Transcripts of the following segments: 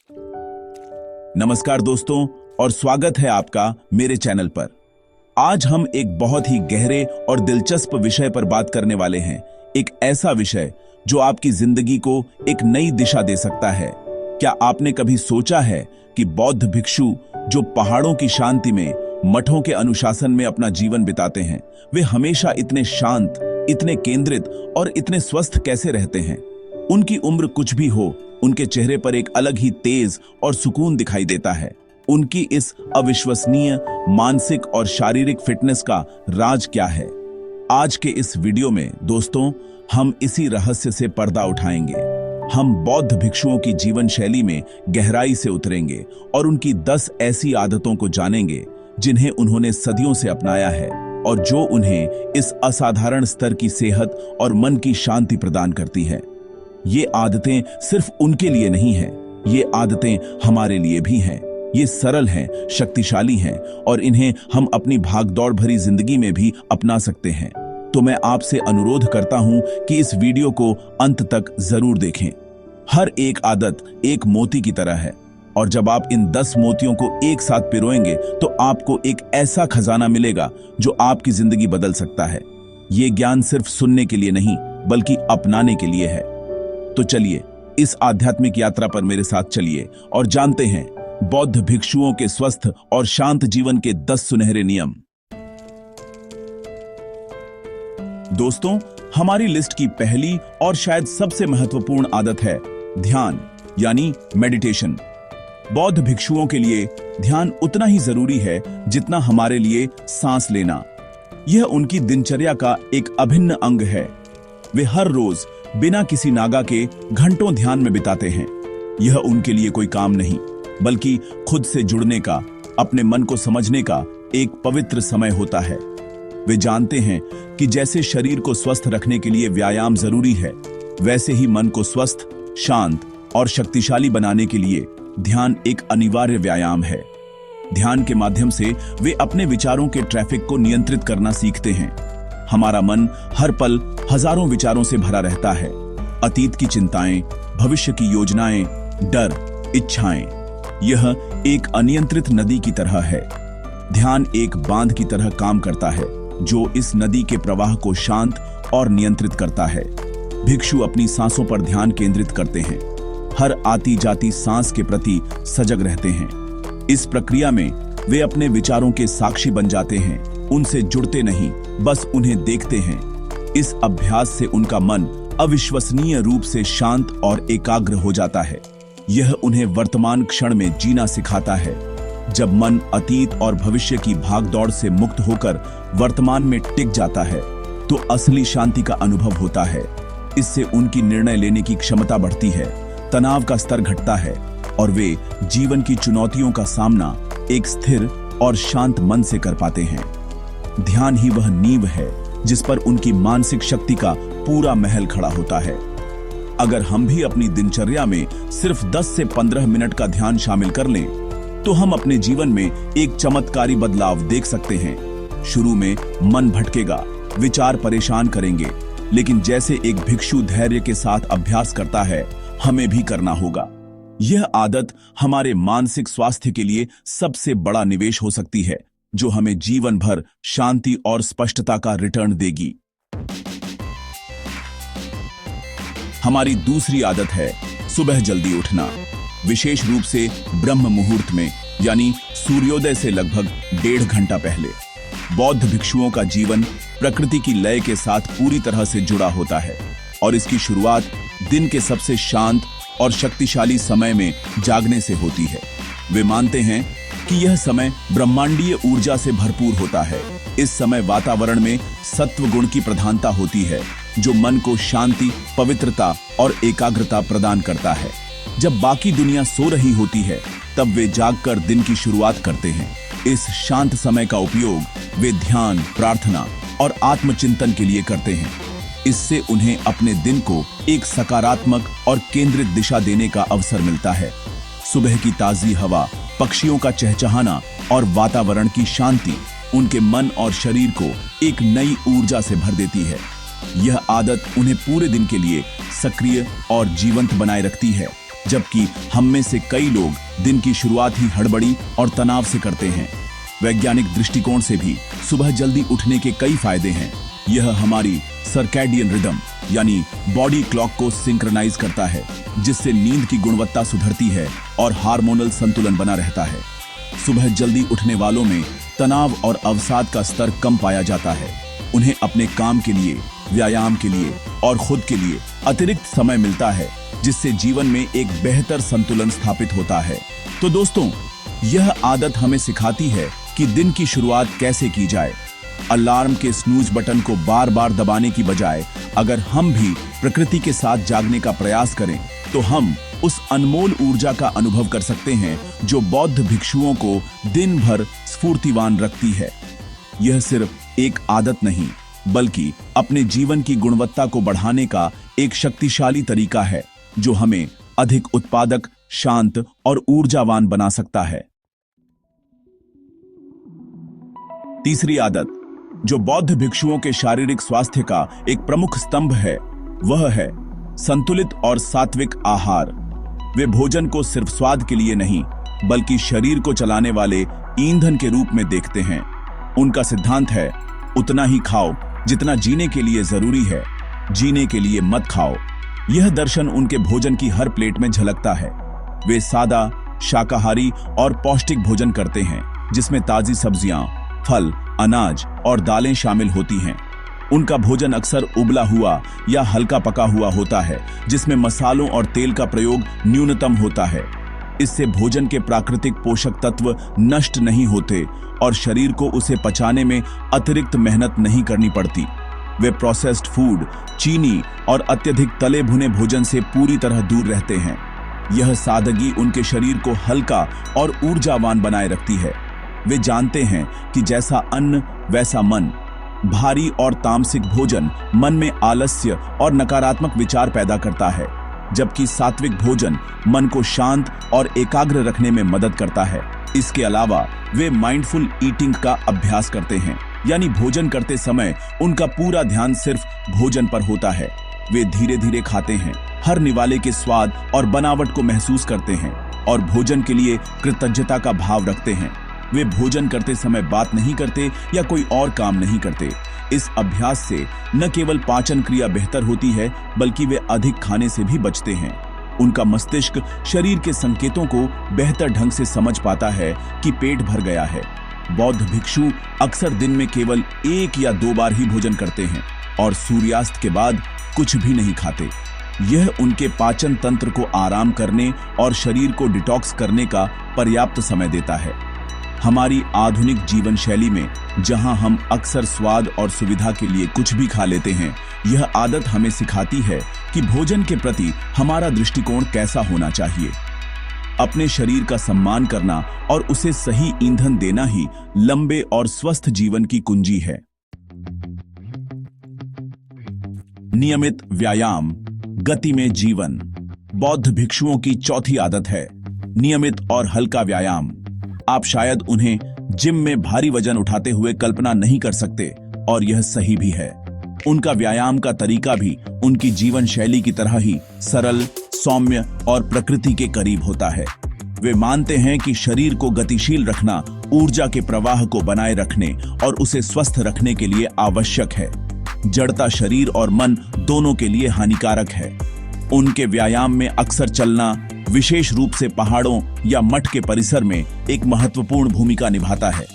नमस्कार दोस्तों और स्वागत है आपका मेरे चैनल पर। आज हम एक बहुत ही गहरे और दिलचस्प विषय पर बात करने वाले हैं। एक ऐसा विषय जो आपकी जिंदगी को एक नई दिशा दे सकता है। क्या आपने कभी सोचा है कि बौद्ध भिक्षु जो पहाड़ों की शांति में, मठों के अनुशासन में अपना जीवन बिताते हैं, वे हमेशा इतने शांत, इतने केंद्रित और इतने स्वस्थ कैसे रहते हैं? उनकी उम्र कुछ भी हो, उनके चेहरे पर एक अलग ही तेज और सुकून दिखाई देता है। उनकी इस अविश्वसनीय मानसिक और शारीरिक फिटनेस का राज क्या है? आज के इस वीडियो में दोस्तों हम इसी रहस्य से पर्दा उठाएंगे। हम बौद्ध भिक्षुओं की जीवन शैली में गहराई से उतरेंगे और उनकी 10 ऐसी आदतों को जानेंगे जिन्हें उन्होंने सदियों से अपनाया है और जो उन्हें इस असाधारण स्तर की सेहत और मन की शांति प्रदान करती है। ये आदतें सिर्फ उनके लिए नहीं हैं, ये आदतें हमारे लिए भी हैं। ये सरल हैं, शक्तिशाली हैं और इन्हें हम अपनी भागदौड़ भरी जिंदगी में भी अपना सकते हैं। तो मैं आपसे अनुरोध करता हूं कि इस वीडियो को अंत तक जरूर देखें। हर एक आदत एक मोती की तरह है और जब आप इन 10 मोतियों को एक साथ पिरोएंगे तो आपको एक ऐसा खजाना मिलेगा जो आपकी जिंदगी बदल सकता है। ये ज्ञान सिर्फ सुनने के लिए नहीं बल्कि अपनाने के लिए है। तो चलिए इस आध्यात्मिक यात्रा पर मेरे साथ चलिए और जानते हैं बौद्ध भिक्षुओं के स्वस्थ और शांत जीवन के 10 सुनहरे नियम। दोस्तों, हमारी लिस्ट की पहली और शायद सबसे महत्वपूर्ण आदत है ध्यान यानी मेडिटेशन। बौद्ध भिक्षुओं के लिए ध्यान उतना ही जरूरी है जितना हमारे लिए सांस लेना। यह उनकी दिनचर्या का एक अभिन्न अंग है। वे हर रोज बिना किसी नागा के घंटों ध्यान में बिताते हैं। यह उनके लिए कोई काम नहीं बल्कि खुद से जुड़ने का, अपने मन को समझने का एक पवित्र समय होता है। वे जानते हैं कि जैसे शरीर को स्वस्थ रखने के लिए व्यायाम जरूरी है, वैसे ही मन को स्वस्थ, शांत और शक्तिशाली बनाने के लिए ध्यान एक अनिवार्य व्यायाम है। ध्यान के माध्यम से वे अपने विचारों के ट्रैफिक को नियंत्रित करना सीखते हैं। हमारा मन हर पल हजारों विचारों से भरा रहता है। अतीत की चिंताएं, भविष्य की योजनाएं, डर, इच्छाएं। यह एक अनियंत्रित नदी की तरह है। ध्यान एक बांध की तरह काम करता है जो इस नदी के प्रवाह को शांत और नियंत्रित करता है। भिक्षु अपनी सांसों पर ध्यान केंद्रित करते हैं, हर आती जाती सांस के प्रति सजग रहते हैं। इस प्रक्रिया में वे अपने विचारों के साक्षी बन जाते हैं, उनसे जुड़ते नहीं, बस उन्हें देखते हैं। इस अभ्यास से उनका मन अविश्वसनीय रूप से शांत और एकाग्र हो जाता है। यह उन्हें वर्तमान क्षण में जीना सिखाता है। जब मन अतीत और भविष्य की भागदौड़ से मुक्त होकर वर्तमान में टिक जाता है तो असली शांति का अनुभव होता है। इससे उनकी निर्णय लेने की क्षमता बढ़ती है, तनाव का स्तर घटता है और वे जीवन की चुनौतियों का सामना एक स्थिर और शांत मन से कर पाते हैं। ध्यान ही वह नींव है जिस पर उनकी मानसिक शक्ति का पूरा महल खड़ा होता है। अगर हम भी अपनी दिनचर्या में सिर्फ 10 से 15 मिनट का ध्यान शामिल कर लें तो हम अपने जीवन में एक चमत्कारी बदलाव देख सकते हैं। शुरू में मन भटकेगा, विचार परेशान करेंगे, लेकिन जैसे एक भिक्षु धैर्य के साथ अभ्यास करता है, हमें भी करना होगा। यह आदत हमारे मानसिक स्वास्थ्य के लिए सबसे बड़ा निवेश हो सकती है जो हमें जीवन भर शांति और स्पष्टता का रिटर्न देगी। हमारी दूसरी आदत है सुबह जल्दी उठना, विशेष रूप से ब्रह्म मुहूर्त में, यानी सूर्योदय से लगभग 1.5 घंटा पहले। बौद्ध भिक्षुओं का जीवन प्रकृति की लय के साथ पूरी तरह से जुड़ा होता है और इसकी शुरुआत दिन के सबसे शांत और शक्तिशाली समय में जागने से होती है। वे मानते हैं कि यह समय ब्रह्मांडीय ऊर्जा से भरपूर होता है। इस समय वातावरण में सत्व गुण की प्रधानता होती है जो मन को शांति, पवित्रता और एकाग्रता प्रदान करता है। जब बाकी दुनिया सो रही होती है तब वे जागकर दिन की शुरुआत करते हैं। इस शांत समय का उपयोग वे ध्यान, प्रार्थना और आत्मचिंतन के लिए करते हैं। इससे उन्हें अपने दिन को एक सकारात्मक और केंद्रित दिशा देने का अवसर मिलता है। सुबह की ताजी हवा, पक्षियों का चहचहाना और वातावरण की शांति उनके मन और शरीर को एक नई ऊर्जा से भर देती है। यह आदत उन्हें पूरे दिन के लिए सक्रिय और जीवंत बनाए रखती है। जबकि हम में से कई लोग दिन की शुरुआत ही हड़बड़ी और तनाव से करते हैं। वैज्ञानिक दृष्टिकोण से भी सुबह जल्दी उठने के कई फायदे हैं। यह हमारी सर्कैडियन रिदम यानी बॉडी क्लॉक को सिंक्रोनाइज करता है, जिससे नींद की गुणवत्ता सुधरती है और हार्मोनल संतुलन बना रहता है। सुबह जल्दी उठने वालों में तनाव और अवसाद का स्तर कम पाया जाता है। उन्हें अपने काम के लिए, व्यायाम के लिए और खुद के लिए अतिरिक्त समय मिलता है, जिससे जीवन में एक बेहतर संतुलन स्थापित होता है। तो दोस्तों, यह आदत हमें सिखाती है कि दिन की शुरुआत कैसे की जाए। अलार्म के स्नूज बटन को बार बार दबाने की बजाय अगर हम भी प्रकृति के साथ जागने का प्रयास करें तो हम उस अनमोल ऊर्जा का अनुभव कर सकते हैं जो बौद्ध भिक्षुओं को दिन भर स्फूर्तिवान रखती है। यह सिर्फ एक आदत नहीं, बल्कि अपने जीवन की गुणवत्ता को बढ़ाने का एक शक्तिशाली तरीका है जो हमें अधिक उत्पादक, शांत और ऊर्जावान बना सकता है। तीसरी आदत जो बौद्ध भिक्षुओं के शारीरिक स्वास्थ्य का एक प्रमुख स्तंभ है, वह है संतुलित और सात्विक आहार। वे भोजन को सिर्फ स्वाद के लिए नहीं, बल्कि शरीर को चलाने वाले ईंधन के रूप में देखते हैं। उनका सिद्धांत है, उतना ही खाओ जितना जीने के लिए जरूरी है, जीने के लिए मत खाओ। यह दर्शन उनके भोजन की हर प्लेट में झलकता है। वे सादा, शाकाहारी और पौष्टिक भोजन करते हैं, जिसमें ताजी सब्जियां, फल, अनाज और दालें शामिल होती हैं। उनका भोजन अक्सर उबला हुआ या हल्का पका हुआ होता है, जिसमें मसालों और तेल का प्रयोग न्यूनतम होता है। इससे भोजन के प्राकृतिक पोषक तत्व नष्ट नहीं होते और शरीर को उसे पचाने में अतिरिक्त मेहनत नहीं करनी पड़ती। वे प्रोसेस्ड फूड, चीनी और अत्यधिक तले भुने भोजन से पूरी तरह दूर रहते हैं। यह सादगी उनके शरीर को हल्का और ऊर्जावान बनाए रखती है। वे जानते हैं कि जैसा अन्न वैसा मन। भारी और तामसिक भोजन मन में आलस्य और नकारात्मक विचार पैदा करता है, जबकि सात्विक भोजन मन को शांत और एकाग्र रखने में मदद करता है। इसके अलावा वे माइंडफुल ईटिंग का अभ्यास करते हैं, यानी भोजन करते समय उनका पूरा ध्यान सिर्फ भोजन पर होता है। वे धीरे धीरे खाते हैं, हर निवाले के स्वाद और बनावट को महसूस करते हैं और भोजन के लिए कृतज्ञता का भाव रखते हैं। वे भोजन करते समय बात नहीं करते या कोई और काम नहीं करते। इस अभ्यास से न केवल पाचन क्रिया बेहतर होती है, बल्कि वे अधिक खाने से भी बचते हैं। उनका मस्तिष्क शरीर के संकेतों को बेहतर ढंग से समझ पाता है कि पेट भर गया है। बौद्ध भिक्षु अक्सर दिन में केवल 1 या 2 बार ही भोजन करते हैं और सूर्यास्त के बाद कुछ भी नहीं खाते। यह उनके पाचन तंत्र को आराम करने और शरीर को डिटॉक्स करने का पर्याप्त समय देता है। हमारी आधुनिक जीवन शैली में जहां हम अक्सर स्वाद और सुविधा के लिए कुछ भी खा लेते हैं, यह आदत हमें सिखाती है कि भोजन के प्रति हमारा दृष्टिकोण कैसा होना चाहिए। अपने शरीर का सम्मान करना और उसे सही ईंधन देना ही लंबे और स्वस्थ जीवन की कुंजी है। नियमित व्यायाम, गति में जीवन। बौद्ध भिक्षुओं की चौथी आदत है नियमित और हल्का व्यायाम। आप शायद उन्हें जिम में भारी वजन उठाते हुए कल्पना नहीं कर सकते, और यह सही भी है। उनका व्यायाम का तरीका भी उनकी जीवन शैली की तरह ही सरल, सौम्य और प्रकृति के करीब होता है। वे मानते हैं कि शरीर को गतिशील रखना ऊर्जा के प्रवाह को बनाए रखने और उसे स्वस्थ रखने के लिए आवश्यक है। जड़ता शरीर और मन दोनों के लिए हानिकारक है। उनके व्यायाम में अक्सर चलना, विशेष रूप से पहाड़ों या मठ के परिसर में, एक महत्वपूर्ण भूमिका निभाता है।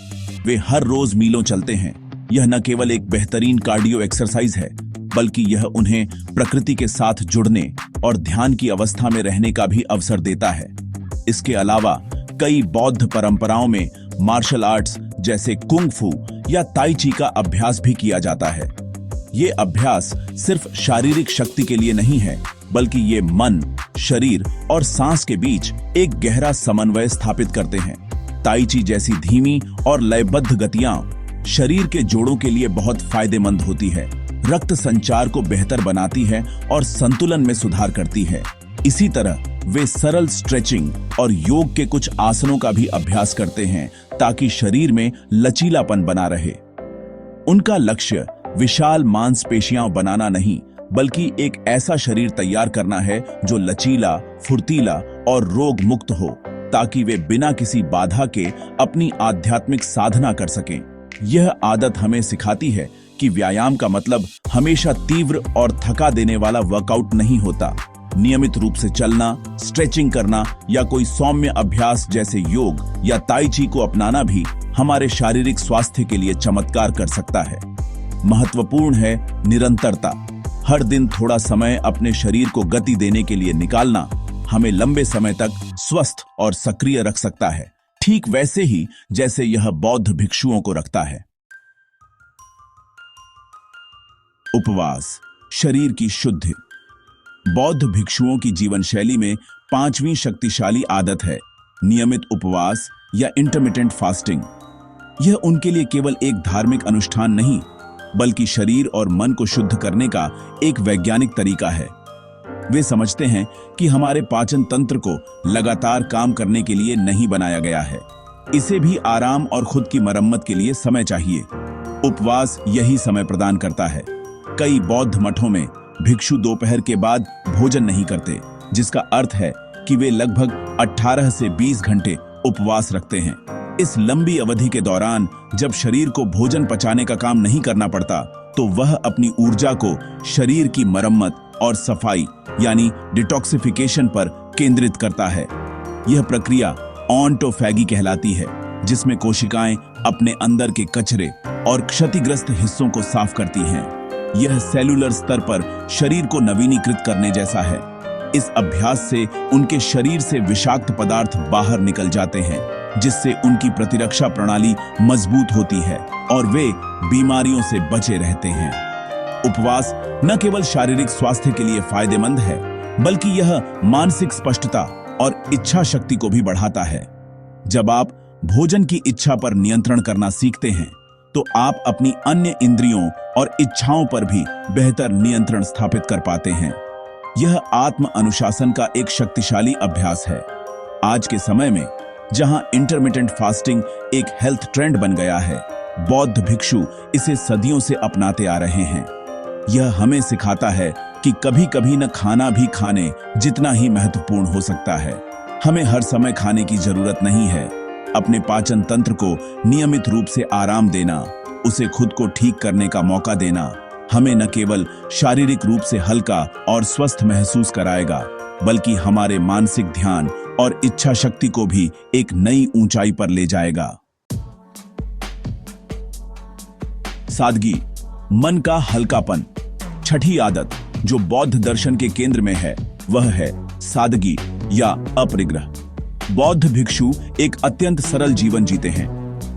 वे हर रोज मीलों चलते हैं। यह न केवल एक बेहतरीन कार्डियो एक्सरसाइज है, बल्कि यह उन्हें प्रकृति के साथ जुड़ने और ध्यान की अवस्था में रहने का भी अवसर देता है। इसके अलावा कई बौद्ध परंपराओं में मार्शल आर्ट्स जैसे कुंग फू या ताई ची का अभ्यास भी किया जाता है। ये अभ्यास सिर्फ शारीरिक शक्ति के लिए नहीं है, बल्कि ये मन, शरीर और सांस के बीच एक गहरा समन्वय स्थापित करते हैं। ताई ची जैसी धीमी और लयबद्ध गतियां शरीर के जोड़ों के लिए बहुत फायदेमंद होती है, रक्त संचार को बेहतर बनाती है और संतुलन में सुधार करती है। इसी तरह वे सरल स्ट्रेचिंग और योग के कुछ आसनों का भी अभ्यास करते हैं ताकि शरीर में लचीलापन बना रहे। उनका लक्ष्य विशाल मांसपेशियां बनाना नहीं, बल्कि एक ऐसा शरीर तैयार करना है जो लचीला, फुर्तीला और रोग मुक्त हो, ताकि वे बिना किसी बाधा के अपनी आध्यात्मिक साधना कर सकें। यह आदत हमें सिखाती है कि व्यायाम का मतलब हमेशा तीव्र और थका देने वाला वर्कआउट नहीं होता। नियमित रूप से चलना, स्ट्रेचिंग करना या कोई सौम्य अभ्यास जैसे योग या ताई ची को अपनाना भी हमारे शारीरिक स्वास्थ्य के लिए चमत्कार कर सकता है। महत्वपूर्ण है निरंतरता। हर दिन थोड़ा समय अपने शरीर को गति देने के लिए निकालना हमें लंबे समय तक स्वस्थ और सक्रिय रख सकता है, ठीक वैसे ही जैसे यह बौद्ध भिक्षुओं को रखता है। उपवास, शरीर की शुद्धि। बौद्ध भिक्षुओं की जीवन शैली में पांचवी शक्तिशाली आदत है नियमित उपवास या इंटरमिटेंट फास्टिंग। यह उनके लिए केवल एक धार्मिक अनुष्ठान नहीं, बल्कि शरीर और मन को शुद्ध करने का एक वैज्ञानिक तरीका है। वे समझते हैं कि हमारे पाचन तंत्र को लगातार काम करने के लिए नहीं बनाया गया है, इसे भी आराम और खुद की मरम्मत के लिए समय चाहिए। उपवास यही समय प्रदान करता है। कई बौद्ध मठों में भिक्षु दोपहर के बाद भोजन नहीं करते, जिसका अर्थ है कि वे लगभग 18 से 20 घंटे उपवास रखते हैं। इस लंबी अवधि के दौरान जब शरीर को भोजन पचाने का काम नहीं करना पड़ता, तो वह अपनी ऊर्जा को शरीर की मरम्मत और सफाई यानी डिटॉक्सिफिकेशन पर केंद्रित करता है। यह प्रक्रिया ऑटोफैगी कहलाती है, जिसमें कोशिकाएं अपने अंदर के कचरे और क्षतिग्रस्त हिस्सों को साफ करती हैं। यह सेलुलर स्तर पर शरीर को नवीनीकृत करने जैसा है। इस अभ्यास से उनके शरीर से विषाक्त पदार्थ बाहर निकल जाते हैं, जिससे उनकी प्रतिरक्षा प्रणाली मजबूत होती है और वे बीमारियों से बचे रहते हैं। उपवास न केवल शारीरिक स्वास्थ्य के लिए फायदेमंद है, बल्कि यह मानसिक स्पष्टता और इच्छा शक्ति को भी बढ़ाता है। जब आप भोजन की इच्छा पर नियंत्रण करना सीखते हैं, तो आप अपनी अन्य इंद्रियों और इच्छाओं पर भी बेहतर नियंत्रण स्थापित कर पाते हैं। यह आत्म अनुशासन का एक शक्तिशाली अभ्यास है। आज के समय में जहां इंटरमिटेंट फास्टिंग एक हेल्थ ट्रेंड बन गया है, बौद्ध भिक्षु इसे सदियों से अपनाते आ रहे हैं। यह हमें सिखाता है कि कभी-कभी न खाना भी खाने जितना ही महत्वपूर्ण हो सकता है। हमें हर समय खाने की जरूरत नहीं है। अपने पाचन तंत्र को नियमित रूप से आराम देना, उसे खुद को ठीक करने का मौका देना, हमें न केवल शारीरिक रूप से हल्का और स्वस्थ महसूस कराएगा, बल्कि हमारे मानसिक ध्यान और इच्छा शक्ति को भी एक नई ऊंचाई पर ले जाएगा। सादगी, मन का हल्कापन। छठी आदत जो बौद्ध दर्शन के केंद्र में है, वह है सादगी या अपरिग्रह। बौद्ध भिक्षु एक अत्यंत सरल जीवन जीते हैं।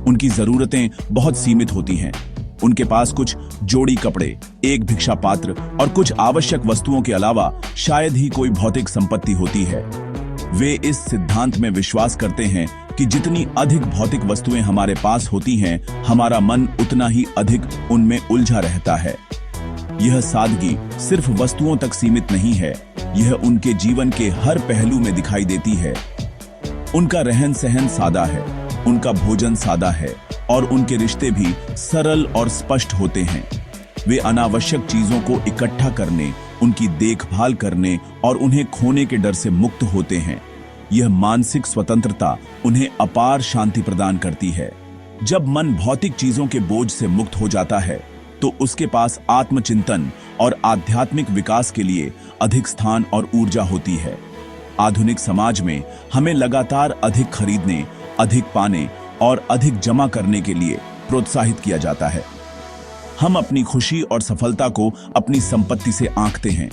उनकी जरूरतें बहुत सीमित होती हैं। उनके पास कुछ जोड़ी कपड़े, एक भिक्षा पात्र और कुछ आवश्यक वस्तुओं के अलावा शायद ही कोई भौतिक संपत्ति होती है। वे इस सिद्धांत में विश्वास करते हैं कि जितनी अधिक भौतिक वस्तुएं हमारे पास होती हैं, हमारा मन उतना ही अधिक उनमें उलझा रहता है। यह सादगी सिर्फ वस्तुओं तक सीमित नहीं है, यह उनके जीवन के हर पहलू में दिखाई देती है। उनका रहन सहन सादा है, उनका भोजन सादा है और उनके रिश्ते भी सरल और स्पष्ट होते हैं। वे अनावश्यक चीजों को इकट्ठा करने, उनकी देखभाल करने और उन्हें खोने के डर से मुक्त होते हैं। यह मानसिक स्वतंत्रता उन्हें अपार शांति प्रदान करती है। जब मन भौतिक चीजों के बोझ से मुक्त हो जाता है, तो उसके पास आत्मचिंतन और आध्यात्मिक विकास के लिए अधिक स्थान और ऊर्जा होती है। आधुनिक समाज में हमें लगातार अधिक खरीदने, अधिक पाने और अधिक जमा करने के लिए प्रोत्साहित किया जाता है। हम अपनी खुशी और सफलता को अपनी संपत्ति से आंकते हैं,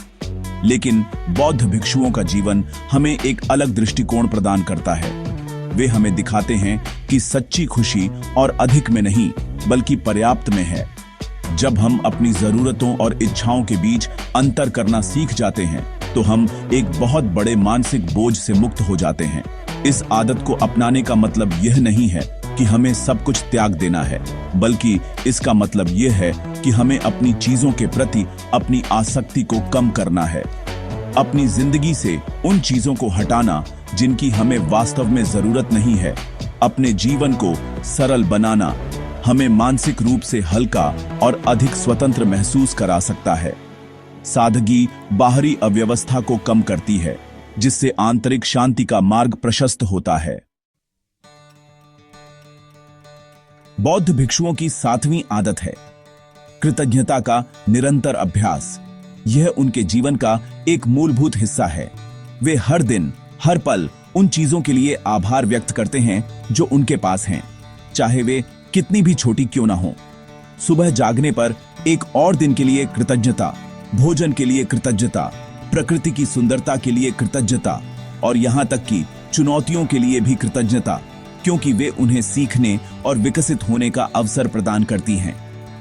लेकिन बौद्ध भिक्षुओं का जीवन हमें एक अलग दृष्टिकोण प्रदान करता है। वे हमें दिखाते हैं कि सच्ची खुशी और अधिक में नहीं, बल्कि पर्याप्त में है। जब हम अपनी जरूरतों और इच्छाओं के बीच अंतर करना सीख जाते हैं, तो हम एक बहुत बड़े मानसिक बोझ से मुक्त हो जाते हैं। इस आदत को अपनाने का मतलब यह नहीं है कि हमें सब कुछ त्याग देना है, बल्कि इसका मतलब यह है कि हमें अपनी चीजों के प्रति अपनी आसक्ति को कम करना है। अपनी जिंदगी से उन चीजों को हटाना जिनकी हमें वास्तव में जरूरत नहीं है। अपने जीवन को सरल बनाना हमें मानसिक रूप से हल्का और अधिक स्वतंत्र महसूस करा सकता है। सादगी बाहरी अव्यवस्था को कम करती है, जिससे आंतरिक शांति का मार्ग प्रशस्त होता है। बौद्ध भिक्षुओं की 7वीं आदत है कृतज्ञता का निरंतर अभ्यास। यह उनके जीवन का एक मूलभूत हिस्सा है। वे हर दिन, हर पल उन चीजों के लिए आभार व्यक्त करते हैं जो उनके पास हैं, चाहे वे कितनी भी छोटी क्यों ना हो। सुबह जागने पर एक और दिन के लिए कृतज्ञता, भोजन के लिए कृतज्ञता, प्रकृति की सुंदरता के लिए कृतज्ञता और यहां तक कि चुनौतियों के लिए भी कृतज्ञता, क्योंकि वे उन्हें सीखने और विकसित होने का अवसर प्रदान करती हैं।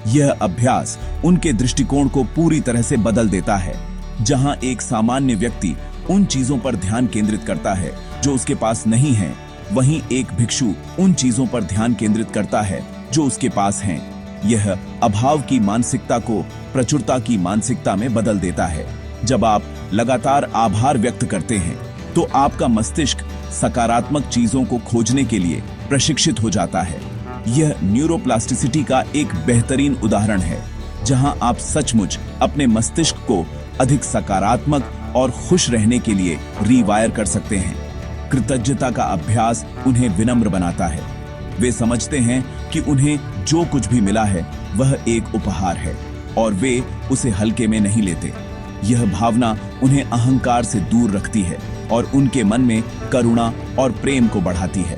यह अभ्यास उनके दृष्टिकोण को पूरी तरह से बदल देता है। जहां एक सामान्य व्यक्ति उन चीजों पर ध्यान केंद्रित करता है जो उसके पास नहीं है, वहीं एक भिक्षु उन चीजों पर ध्यान केंद्रित करता है जो उसके पास हैं। यह अभाव की मानसिकता को प्रचुरता की मानसिकता में बदल देता है। जब आप लगातार आभार व्यक्त करते हैं तो आपका मस्तिष्क सकारात्मक चीजों को खोजने के लिए प्रशिक्षित हो जाता है। यह न्यूरोप्लास्टिसिटी का एक बेहतरीन उदाहरण है, जहां आप सचमुच अपने मस्तिष्क को अधिक सकारात्मक और खुश रहने के लिए रीवायर कर सकते हैं। कृतज्ञता का अभ्यास उन्हें विनम्र बनाता है। वे समझते हैं कि उन्हें जो कुछ भी मिला है वह एक उपहार है और वे उसे हल्के में नहीं लेते। यह भावना उन्हें अहंकार से दूर रखती है और उनके मन में करुणा और प्रेम को बढ़ाती है।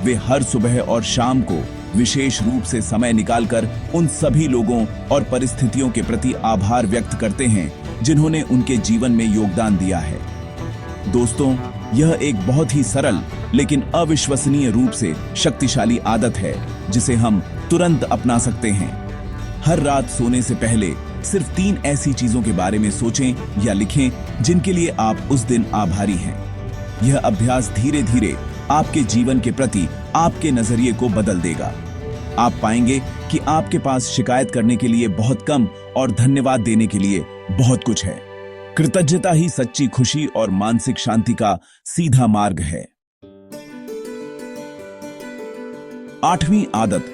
वे हर सुबह और शाम को विशेष रूप से समय निकालकर उन सभी लोगों और परिस्थितियों के प्रति आभार व्यक्त करते हैं जिन्होंने उनके जीवन में योगदान दिया है। दोस्तों, यह एक बहुत ही सरल लेकिन अविश्वसनीय रूप से शक्तिशाली आदत है जिसे हम तुरंत अपना सकते हैं। हर रात सोने से पहले सिर्फ 3 ऐसी चीजों के बारे में सोचें या लिखें जिनके लिए आप उस दिन आभारी हैं। यह अभ्यास धीरे धीरे आपके जीवन के प्रति आपके नजरिए को बदल देगा। आप पाएंगे कि आपके पास शिकायत करने के लिए बहुत कम और धन्यवाद देने के लिए बहुत कुछ है। कृतज्ञता ही सच्ची खुशी और मानसिक शांति का सीधा मार्ग है। 8वीं आदत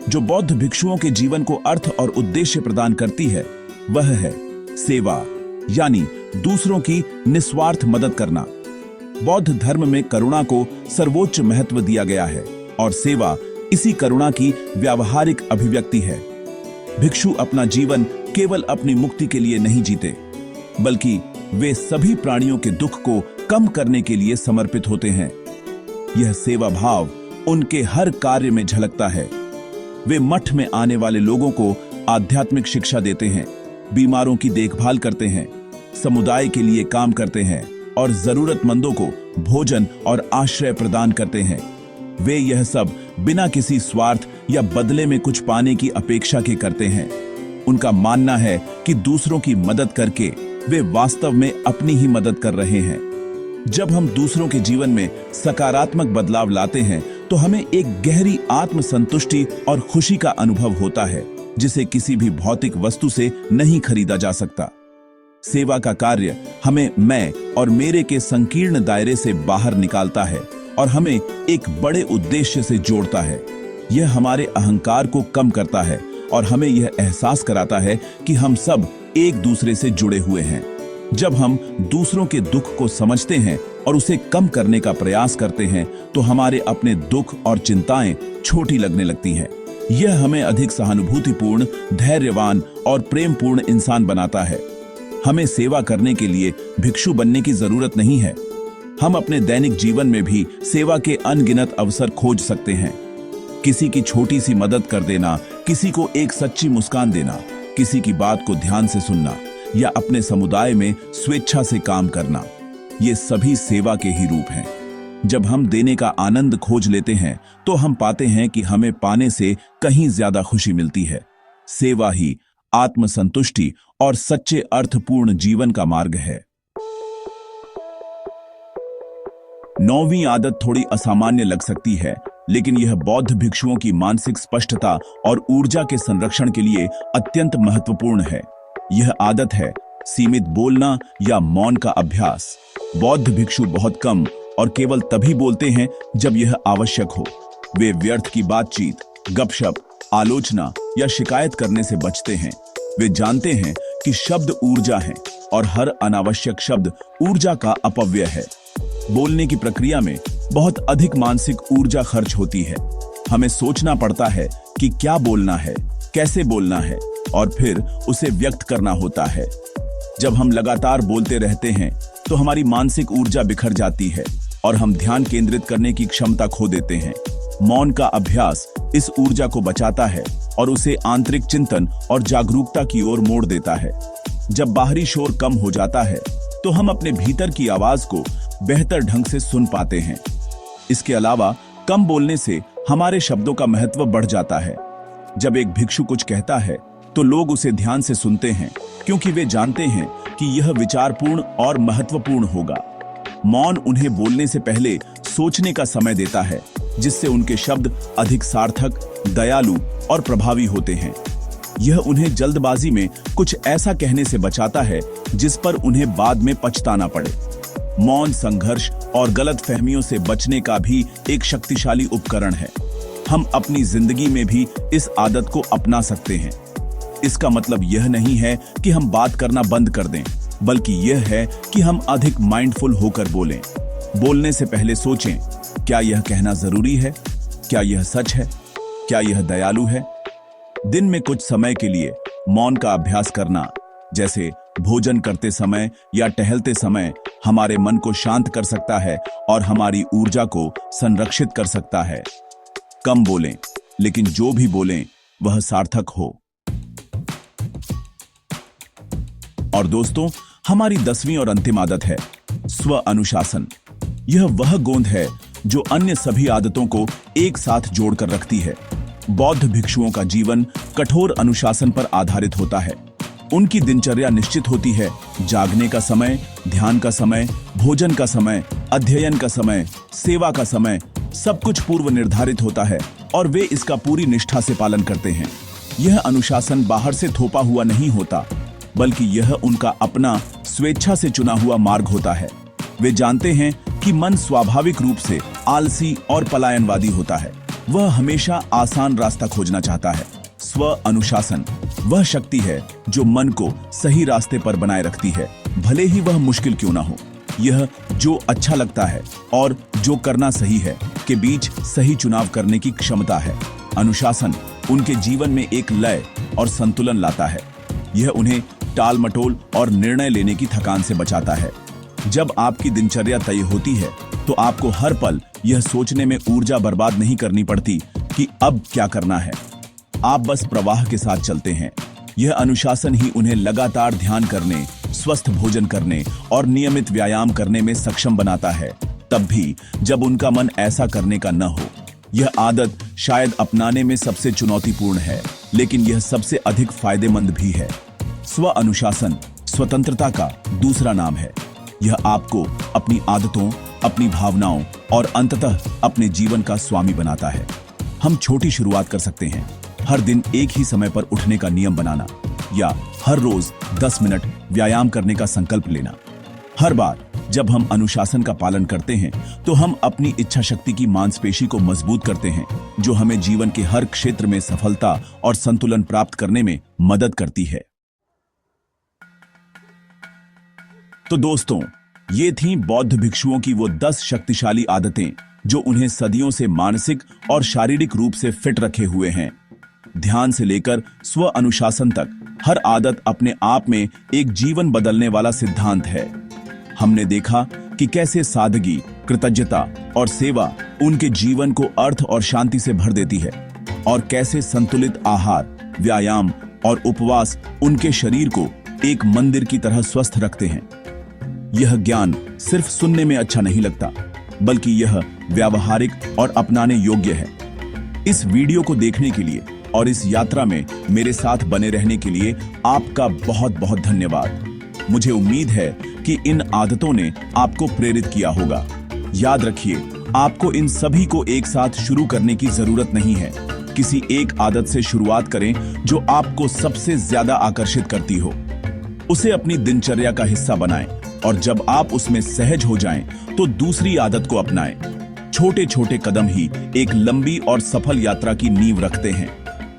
जो बौद्ध भिक्षुओं के जीवन को अर्थ और उद्देश्य प्रदान करती है वह है सेवा, यानी दूसरों की निस्वार्थ मदद करना। बौद्ध धर्म में करुणा को सर्वोच्च महत्व दिया गया है और सेवा इसी करुणा की व्यावहारिक अभिव्यक्ति है। भिक्षु अपना जीवन केवल अपनी मुक्ति के लिए नहीं जीते, बल्कि वे सभी प्राणियों के दुख को कम करने के लिए समर्पित होते हैं। यह सेवा भाव उनके हर कार्य में झलकता है। वे मठ में आने वाले लोगों को आध्यात्मिक शिक्षा देते हैं, बीमारों की देखभाल करते हैं, समुदाय के लिए काम करते हैं और जरूरतमंदों को भोजन और आश्रय प्रदान करते हैं। वे यह सब बिना किसी स्वार्थ या बदले में कुछ पाने की अपेक्षा के करते हैं। उनका मानना है कि दूसरों की मदद करके वे वास्तव में अपनी ही मदद कर रहे हैं। जब हम दूसरों के जीवन में सकारात्मक बदलाव लाते हैं तो हमें एक गहरी आत्मसंतुष्टि और खुशी का अनुभव होता है जिसे किसी भी भौतिक वस्तु से नहीं खरीदा जा सकता। सेवा का कार्य हमें मैं और मेरे के संकीर्ण दायरे से बाहर निकालता है और हमें एक बड़े उद्देश्य से जोड़ता है। यह हमारे अहंकार को कम करता है और हमें यह एहसास कराता है कि हम सब एक दूसरे से जुड़े हुए हैं। जब हम दूसरों के दुख को समझते हैं और उसे कम करने का प्रयास करते हैं तो हमारे अपने दुख और चिंताएं छोटी लगने लगती हैं। यह हमें अधिक सहानुभूतिपूर्ण, धैर्यवान और प्रेमपूर्ण इंसान बनाता है। हमें सेवा करने के लिए भिक्षु बनने की जरूरत नहीं है। हम अपने दैनिक जीवन में भी सेवा के अनगिनत अवसर खोज सकते हैं। किसी की छोटी सी मदद कर देना, किसी को एक सच्ची मुस्कान देना, किसी की बात को ध्यान से सुनना या अपने समुदाय में स्वेच्छा से काम करना, ये सभी सेवा के ही रूप हैं। जब हम देने का आनंद खोज लेते हैं तो हम पाते हैं कि हमें पाने से कहीं ज्यादा खुशी मिलती है। सेवा ही आत्मसंतुष्टि और सच्चे अर्थपूर्ण जीवन का मार्ग है। 9वीं आदत थोड़ी असामान्य लग सकती है, लेकिन यह बौद्ध भिक्षुओं की मानसिक स्पष्टता और ऊर्जा के संरक्षण के लिए अत्यंत महत्वपूर्ण है। यह आदत है सीमित बोलना या मौन का अभ्यास। बौद्ध भिक्षु बहुत कम और केवल तभी बोलते हैं जब यह आवश्यक हो। वे व्यर्थ की बातचीत, गपशप, आलोचना या शिकायत करने से बचते हैं। वे जानते हैं कि शब्द ऊर्जा हैं और हर अनावश्यक शब्द ऊर्जा का अपव्यय है। बोलने की प्रक्रिया में बहुत अधिक मानसिक ऊर्जा खर्च होती है। हमें सोचना पड़ता है कि क्या बोलना है, कैसे बोलना है और फिर उसे व्यक्त करना होता है। जब हम लगातार बोलते रहते हैं तो हमारी मानसिक ऊर्जा बिखर जाती है और हम ध्यान केंद्रित करने की क्षमता खो देते हैं। मौन का अभ्यास इस ऊर्जा को बचाता है और उसे आंतरिक चिंतन और जागरूकता की ओर मोड़ देता है। जब बाहरी शोर कम हो जाता है तो हम अपने भीतर की आवाज को बेहतर ढंग से सुन पाते हैं। इसके अलावा कम बोलने से हमारे शब्दों का महत्व बढ़ जाता है। जब एक भिक्षु कुछ कहता है तो लोग उसे ध्यान से सुनते हैं क्योंकि वे जानते हैं कि यह विचारपूर्ण और महत्वपूर्ण होगा। मौन उन्हें बोलने से पहले सोचने का समय देता है, जिससे उनके शब्द अधिक सार्थक, दयालु और प्रभावी होते हैं। यह उन्हें जल्दबाजी में कुछ ऐसा कहने से बचाता है जिस पर उन्हें बाद में पछताना पड़े। मौन संघर्ष और गलतफहमियों से बचने का भी एक शक्तिशाली उपकरण है। हम अपनी जिंदगी में भी इस आदत को अपना सकते हैं। इसका मतलब यह नहीं है कि हम बात करना बंद कर दें, बल्कि यह है कि हम अधिक माइंडफुल होकर बोलें। बोलने से पहले सोचें, क्या यह कहना जरूरी है? क्या यह सच है? क्या यह दयालु है? दिन में कुछ समय के लिए मौन का अभ्यास करना, जैसे भोजन करते समय या टहलते समय, हमारे मन को शांत कर सकता है और हमारी ऊर्जा को संरक्षित कर सकता है। कम बोलें, लेकिन जो भी बोलें वह सार्थक हो। और दोस्तों, हमारी 10वीं और अंतिम आदत है स्व अनुशासन। यह वह गोंद है जो अन्य सभी आदतों को एक साथ जोड़कर रखती है। बौद्ध भिक्षुओं का जीवन कठोर अनुशासन पर आधारित होता है। उनकी दिनचर्या निश्चित होती है। जागने का समय, ध्यान का समय, भोजन का समय, अध्ययन का समय, सेवा का समय, सब कुछ पूर्व निर्धारित होता है और वे इसका पूरी निष्ठा से पालन करते हैं। यह अनुशासन बाहर से थोपा हुआ नहीं होता, बल्कि यह उनका अपना स्वेच्छा से चुना हुआ मार्ग होता है। वे जानते हैं कि मन स्वाभाविक रूप से आलसी और पलायनवादी होता है। वह हमेशा आसान रास्ता खोजना चाहता है। स्व अनुशासन वह शक्ति है जो मन को सही रास्ते पर बनाए रखती है, भले ही वह मुश्किल क्यों ना हो। यह जो अच्छा लगता है और जो करना सही है के बीच सही चुनाव करने की क्षमता है। अनुशासन उनके जीवन में एक लय और संतुलन लाता है। यह उन्हें टाल मटोल और निर्णय लेने की थकान से बचाता है। जब आपकी दिनचर्या तय होती है तो आपको हर पल यह सोचने में ऊर्जा बर्बाद नहीं करनी पड़ती कि अब क्या करना है। आप बस प्रवाह के साथ चलते हैं। यह अनुशासन ही उन्हें लगातार ध्यान करने, स्वस्थ भोजन करने और नियमित व्यायाम करने में सक्षम बनाता है, तब भी जब उनका मन ऐसा करने का न हो। यह आदत शायद अपनाने में सबसे चुनौतीपूर्ण है, लेकिन यह सबसे अधिक फायदेमंद भी है। स्व अनुशासन स्वतंत्रता का दूसरा नाम है। यह आपको अपनी आदतों, अपनी भावनाओं और अंततः अपने जीवन का स्वामी बनाता है। हम छोटी शुरुआत कर सकते हैं। हर दिन एक ही समय पर उठने का नियम बनाना या हर रोज 10 मिनट व्यायाम करने का संकल्प लेना। हर बार जब हम अनुशासन का पालन करते हैं तो हम अपनी इच्छा शक्ति की मांसपेशी को मजबूत करते हैं, जो हमें जीवन के हर क्षेत्र में सफलता और संतुलन प्राप्त करने में मदद करती है। तो दोस्तों, ये थीं बौद्ध भिक्षुओं की वो 10 शक्तिशाली आदतें जो उन्हें सदियों से मानसिक और शारीरिक रूप से फिट रखे हुए हैं। ध्यान से लेकर स्व अनुशासन तक हर आदत अपने आप में एक जीवन बदलने वाला सिद्धांत है। हमने देखा कि कैसे सादगी, कृतज्ञता और सेवा उनके जीवन को अर्थ और शांति से भर देती है, और कैसे संतुलित आहार, व्यायाम और उपवास उनके शरीर को एक मंदिर की तरह स्वस्थ रखते हैं। यह ज्ञान सिर्फ सुनने में अच्छा नहीं लगता, बल्कि यह व्यावहारिक और अपनाने योग्य है। इस वीडियो को देखने के लिए और इस यात्रा में मेरे साथ बने रहने के लिए आपका बहुत बहुत धन्यवाद। मुझे उम्मीद है कि इन आदतों ने आपको प्रेरित किया होगा। याद रखिए, आपको इन सभी को एक साथ शुरू करने की जरूरत नहीं है। किसी एक आदत से शुरुआत करें जो आपको सबसे ज्यादा आकर्षित करती हो। उसे अपनी दिनचर्या का हिस्सा बनाएं, और जब आप उसमें सहज हो जाएं, तो दूसरी आदत को अपनाएं। छोटे छोटे कदम ही एक लंबी और सफल यात्रा की नींव रखते हैं।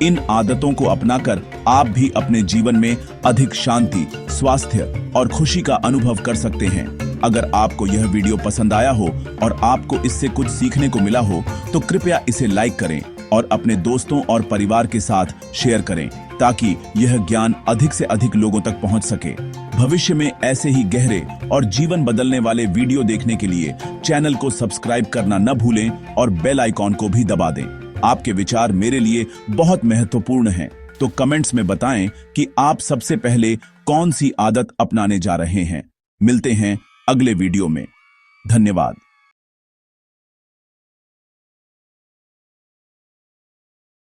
इन आदतों को अपनाकर आप भी अपने जीवन में अधिक शांति, स्वास्थ्य और खुशी का अनुभव कर सकते हैं। अगर आपको यह वीडियो पसंद आया हो और आपको इससे कुछ सीखने को मिला हो तो कृपया इसे लाइक करें और अपने दोस्तों और परिवार के साथ शेयर करें ताकि यह ज्ञान अधिक से अधिक लोगों तक पहुंच सके। भविष्य में ऐसे ही गहरे और जीवन बदलने वाले वीडियो देखने के लिए चैनल को सब्सक्राइब करना न भूलें और बेल आइकॉन को भी दबा दें। आपके विचार मेरे लिए बहुत महत्वपूर्ण हैं, तो कमेंट्स में बताएं कि आप सबसे पहले कौन सी आदत अपनाने जा रहे हैं। मिलते हैं अगले वीडियो में। धन्यवाद।